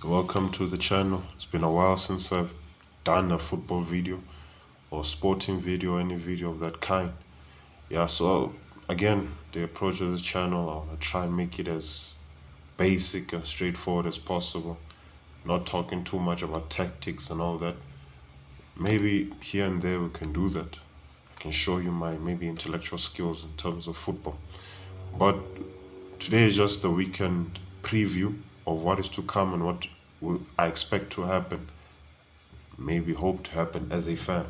Welcome to the channel. It's been a while since I've done a football video or sporting video, any video of that kind. Yeah, so again, the approach of this channel, I want to try and make it as basic and straightforward as possible. Not talking too much about tactics and all that. Maybe here and there we can do that. I can show you my maybe intellectual skills in terms of football. But today is just the weekend preview of what is to come and what I expect to happen, maybe hope to happen as a fan.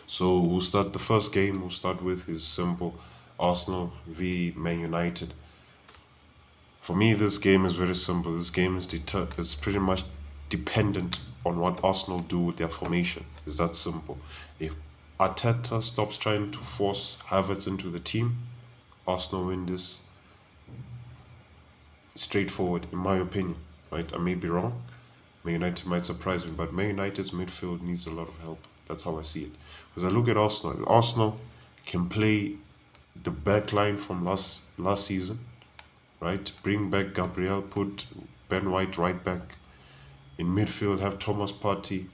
So we'll start the first game. We'll start with is simple: Arsenal v Man United. For me, this game is very simple. This game is pretty much dependent on what Arsenal do with their formation. It's that simple. If Arteta stops trying to force Havertz into the team, Arsenal win this straightforward, in my opinion. Right? I may be wrong. Man United might surprise me, but Man United's midfield needs a lot of help. That's how I see it. Because I look at Arsenal. Arsenal can play the back line from last season, right? Bring back Gabriel, put Ben White right back. In midfield, have Thomas Partey,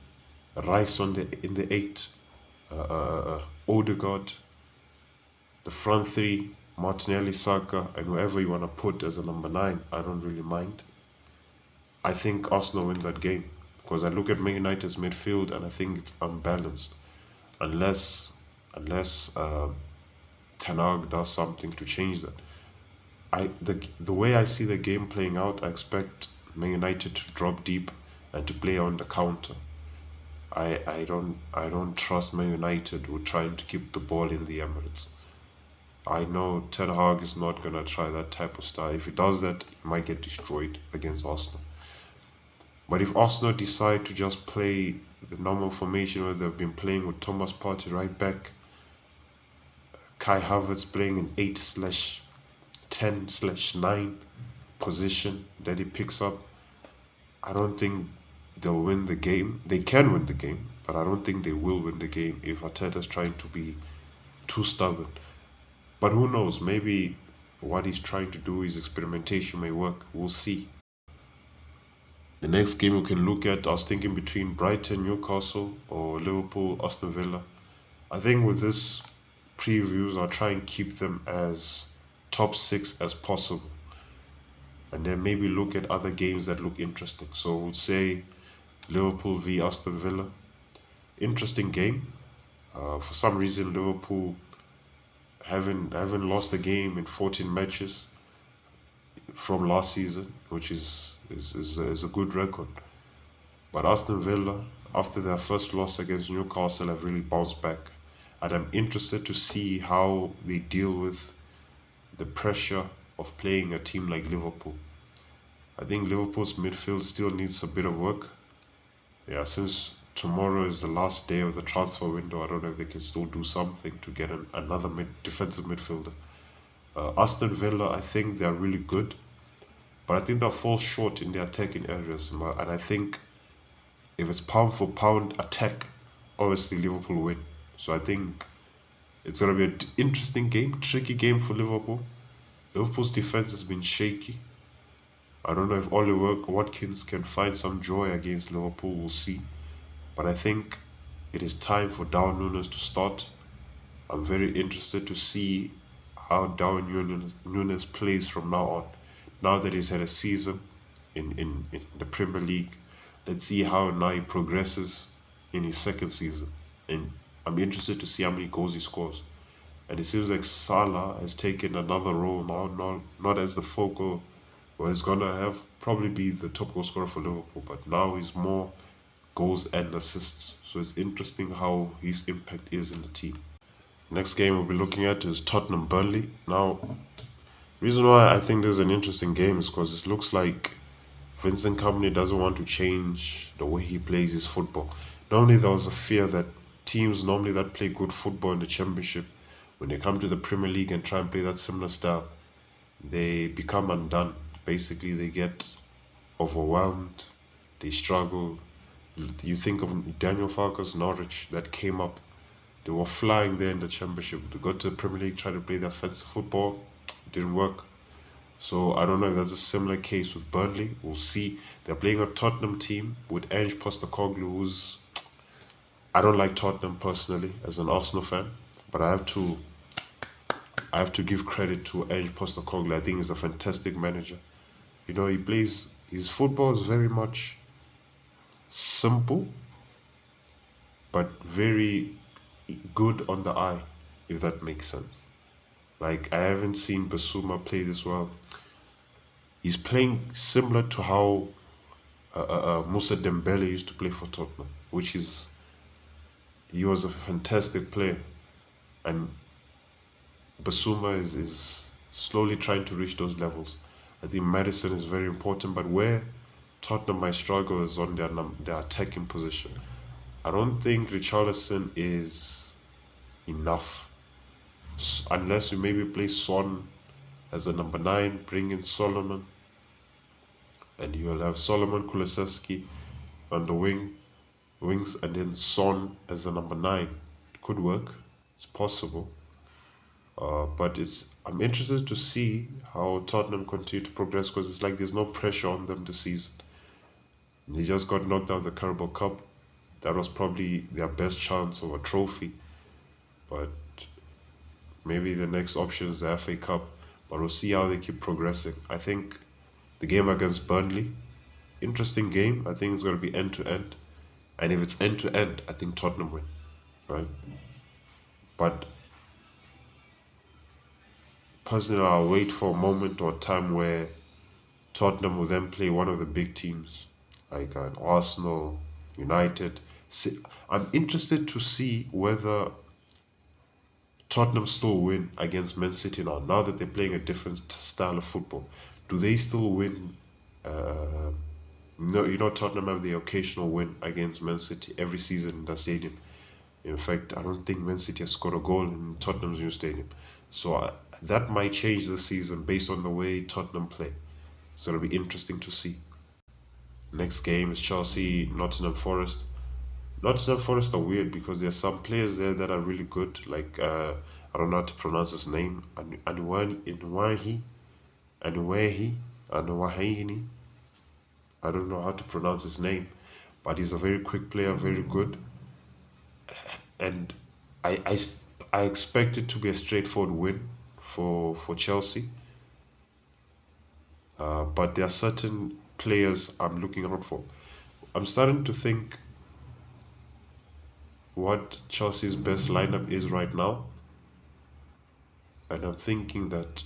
Rice in the 8, Odegaard, the front three, Martinelli, Saka, and whoever you want to put as a number 9. I don't really mind. I think Arsenal win that game because I look at Man United's midfield and I think it's unbalanced, unless Ten Hag does something to change that. The way I see the game playing out, I expect Man United to drop deep and to play on the counter. I don't trust Man United with trying to keep the ball in the Emirates. I know Ten Hag is not gonna try that type of style. If he does that, he might get destroyed against Arsenal. But if Arsenal decide to just play the normal formation where they've been playing with Thomas Partey right back, Kai Havertz playing in 8/10/9 position that he picks up, I don't think they'll win the game. They can win the game, but I don't think they will win the game if Arteta's trying to be too stubborn. But who knows? Maybe what he's trying to do, his experimentation may work. We'll see. The next game we can look at, I was thinking between Brighton, Newcastle, or Liverpool, Aston Villa. I think with this previews, I'll try and keep them as top 6 as possible. And then maybe look at other games that look interesting. So we'll say Liverpool v Aston Villa. Interesting game. For some reason, Liverpool haven't lost a game in 14 matches from last season, which is a good record. But Aston Villa, after their first loss against Newcastle, have really bounced back. And I'm interested to see how they deal with the pressure of playing a team like Liverpool. I think Liverpool's midfield still needs a bit of work. Yeah, since tomorrow is the last day of the transfer window, I don't know if they can still do something to get another defensive midfielder. Aston Villa, I think they're really good, but I think they'll fall short in the attacking areas. And I think if it's pound for pound attack, obviously Liverpool win. So I think it's going to be an interesting game, tricky game for Liverpool. Liverpool's defense has been shaky. I don't know if Oliver Watkins can find some joy against Liverpool. We'll see. But I think it is time for Darwin Núñez to start. I'm very interested to see how Darwin Núñez plays from now on. Now that he's had a season in the Premier League, let's see how now he progresses in his second season. And I'm interested to see how many goals he scores. And it seems like Salah has taken another role now, not as the focal, where he's gonna have probably be the top goal scorer for Liverpool, but now he's more goals and assists. So it's interesting how his impact is in the team. Next game we'll be looking at is Tottenham Burnley. Now, reason why I think this is an interesting game is because it looks like Vincent Kompany doesn't want to change the way he plays his football. Normally there was a fear that teams normally that play good football in the Championship, when they come to the Premier League and try and play that similar style, they become undone. Basically, they get overwhelmed, they struggle. You think of Daniel Farke's Norwich that came up. They were flying there in the Championship. They got to the Premier League, tried to play their offensive football, it didn't work. So I don't know if that's a similar case with Burnley. We'll see. They're playing a Tottenham team with Ange Postecoglou, who's I don't like Tottenham personally as an Arsenal fan, but I have to give credit to Ange Postecoglou. I think he's a fantastic manager. He plays his football is very much simple, but very good on the eye, if that makes sense. Like I haven't seen Basuma play this well. He's playing similar to how Musa Dembele used to play for Tottenham, which is he was a fantastic player, and Basuma is slowly trying to reach those levels. I think Madison is very important, but where Tottenham might struggle is on their attacking position. I don't think Richarlison is enough unless you maybe play Son as a number 9, bring in Solomon, and you'll have Solomon Kulusevski on the wings, and then Son as a number 9. It could work. It's possible. But I'm interested to see how Tottenham continue to progress because it's like there's no pressure on them this season. They just got knocked out of the Carabao Cup. That was probably their best chance of a trophy. But maybe the next option is the FA Cup. But we'll see how they keep progressing. I think the game against Burnley, interesting game. I think it's going to be end to end. And if it's end to end, I think Tottenham win. Right? But personally, I'll wait for a moment or a time where Tottenham will then play one of the big teams, like an Arsenal, United. I'm interested to see whether Tottenham still win against Man City now that they're playing a different style of football. Do they still win? No, Tottenham have the occasional win against Man City every season in the stadium. In fact, I don't think Man City has scored a goal in Tottenham's new stadium. So that might change this season based on the way Tottenham play. So it'll be interesting to see. Next game is Chelsea, Nottingham Forest. Nottingham Forest are weird because there's some players there that are really good. Like I don't know how to pronounce his name. Anuwahi, Anuwahini. I don't know how to pronounce his name, but he's a very quick player, very good. And I expect it to be a straightforward win for Chelsea. But there are certain players I'm looking out for. I'm starting to think what Chelsea's best lineup is right now, and I'm thinking that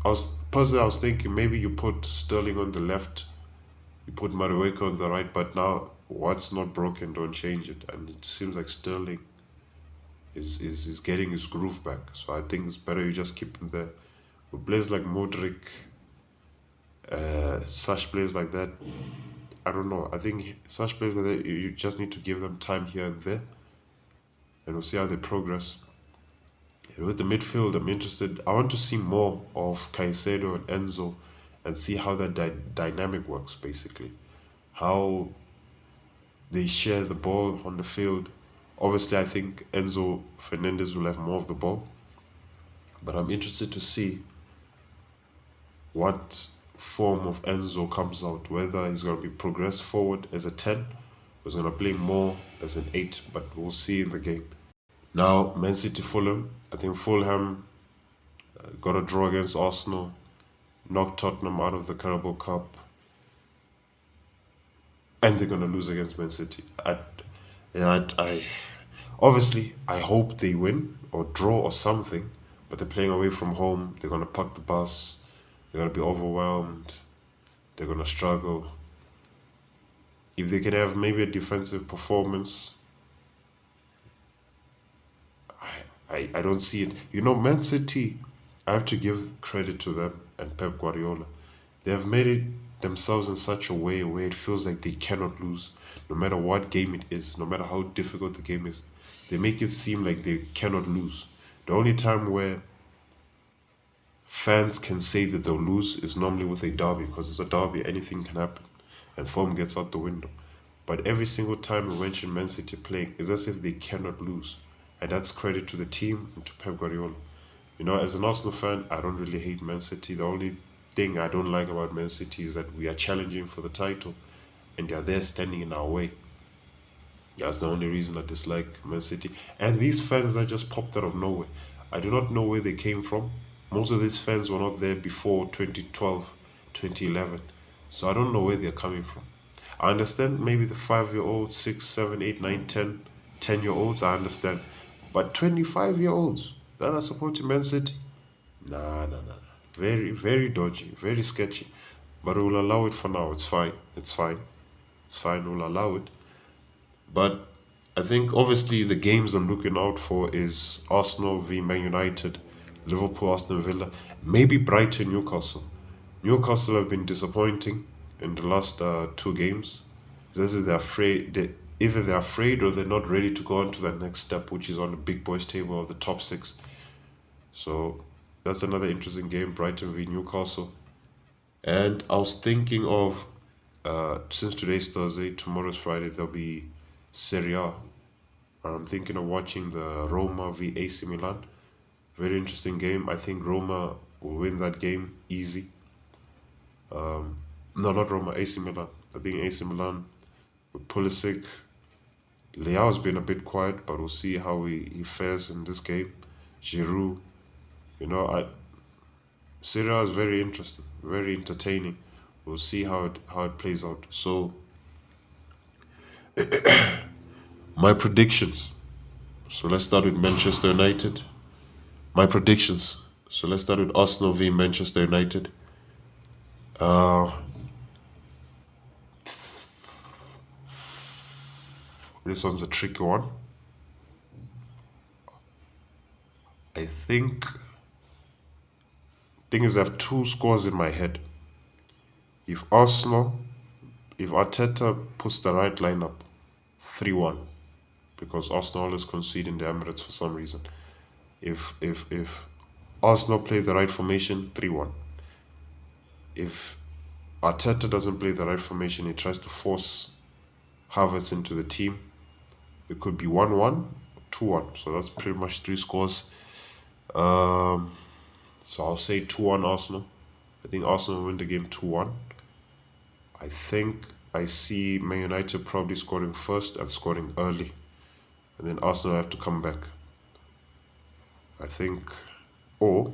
I was thinking maybe you put Sterling on the left, you put Madueke on the right, but now what's not broken, don't change it, and it seems like Sterling is getting his groove back. So I think it's better you just keep him there. With players like Modric, such players like that, I don't know. I think such players like that, you just need to give them time here and there, and we'll see how they progress. And with the midfield, I'm interested. I want to see more of Caicedo and Enzo, and see how that dynamic works. Basically, how they share the ball on the field. Obviously, I think Enzo Fernandez will have more of the ball, but I'm interested to see what form of Enzo comes out, whether he's going to be progressed forward as a 10 or he's going to play more as an 8, but we'll see in the game. Now, Man City Fulham. I think Fulham got a draw against Arsenal, knocked Tottenham out of the Carabao Cup, and they're going to lose against Man City. Obviously, I hope they win or draw or something, but they're playing away from home. They're going to park the bus. They're going to be overwhelmed. They're going to struggle. If they can have maybe a defensive performance, I don't see it. Man City, I have to give credit to them and Pep Guardiola. They have made it themselves in such a way where it feels like they cannot lose, no matter what game it is, no matter how difficult the game is. They make it seem like they cannot lose. The only time where fans can say that they'll lose is normally with a derby, because it's a derby, anything can happen, and form gets out the window. But every single time we mention Man City playing, it's as if they cannot lose, and that's credit to the team and to Pep Guardiola. You know, as an Arsenal fan, I don't really hate Man City. The only thing I don't like about Man City is that we are challenging for the title and they are there standing in our way. That's the only reason I dislike Man City. And these fans that just popped out of nowhere. I do not know where they came from. Most of these fans were not there before 2012, 2011. So I don't know where they're coming from. I understand maybe the 5-year olds, 6, 7, 8, 9, 10, 10-year olds, I understand. But 25-year olds that are supporting Man City? Nah, nah, nah. Very, very dodgy, very sketchy. But we'll allow it for now. It's fine. It's fine. It's fine. We'll allow it. But I think obviously the games I'm looking out for is Arsenal v Man United, Liverpool, Aston Villa, maybe Brighton, Newcastle. Newcastle have been disappointing in the last two games. This is they're afraid. Either they're afraid or they're not ready to go on to that next step, which is on the big boys table of the top six. So that's another interesting game, Brighton v Newcastle. And I was thinking of since today's Thursday, tomorrow's Friday, there'll be Serie A. I'm thinking of watching the Roma v AC Milan. Very interesting game. I think Roma will win that game easy. No, not Roma, AC Milan. I think AC Milan with Pulisic. Leao's been a bit quiet, but we'll see how he fares in this game. Giroud, you know, Serie A is very interesting, very entertaining. We'll see how it plays out. So my predictions. So let's start with Manchester United. My predictions. So let's start with Arsenal v Manchester United. This one's a tricky one. I think thing is I have two scores in my head. If Arteta puts the right lineup, 3-1, because Arsenal always concede in the Emirates for some reason. If Arsenal play the right formation, 3-1. If Arteta doesn't play the right formation, he tries to force Havertz into the team, it could be 1-1, 2-1. So that's pretty much three scores. So I'll say 2-1 Arsenal. I think Arsenal will win the game 2-1. I think I see Man United probably scoring first and scoring early. And then Arsenal have to come back. I think, or,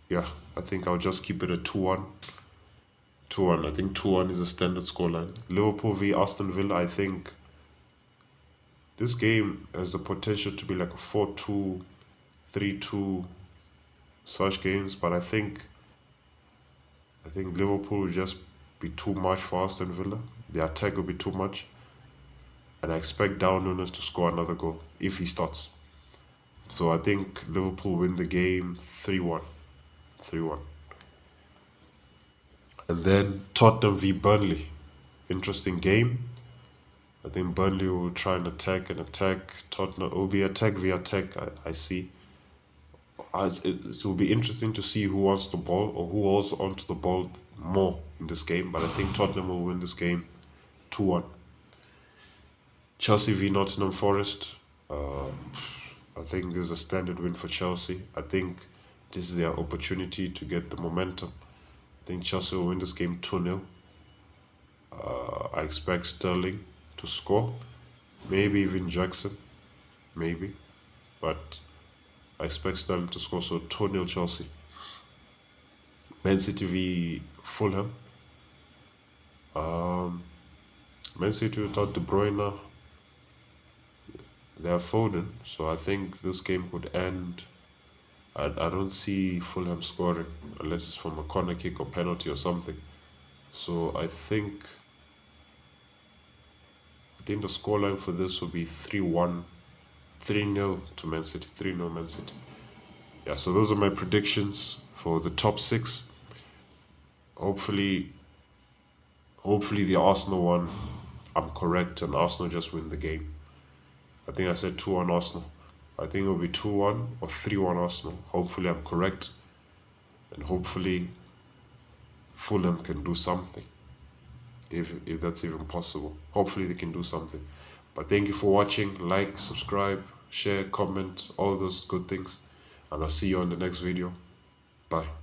yeah, I think I'll just keep it at 2-1. 2-1. I think 2-1 is a standard scoreline. Liverpool v Aston Villa, I think this game has the potential to be like a 4-2, 3-2 such games, but I think Liverpool will just be too much for Aston Villa. The attack will be too much. And I expect Darwin Núñez to score another goal if he starts. So I think Liverpool win the game 3-1. 3-1. And then Tottenham v Burnley. Interesting game. I think Burnley will try and attack. Tottenham will be attack via attack, I see. It will be interesting to see who wants the ball or who holds onto the ball more in this game. But I think Tottenham will win this game 2-1. Chelsea v Nottingham Forest. I think this is a standard win for Chelsea. I think this is their opportunity to get the momentum. I think Chelsea will win this game 2-0. I expect Sterling to score. Maybe even Jackson. Maybe. But I expect Sterling to score. So 2-0 Chelsea. Man City v Fulham. Man City without De Bruyne. They have Foden. So I think this game could end. I don't see Fulham scoring unless it's from a corner kick or penalty or something. So I think the scoreline for this will be 3-1, 3-0 to Man City, 3-0 Man City. Yeah, so those are my predictions for the top six. Hopefully the Arsenal one, I'm correct and Arsenal just win the game. I think I said 2-1 Arsenal. I think it'll be 2-1 or 3-1 Arsenal. Hopefully I'm correct. And hopefully Fulham can do something. If that's even possible. Hopefully they can do something. But thank you for watching. Like, subscribe. share, comment, all those good things. And I'll see you on the next video. Bye.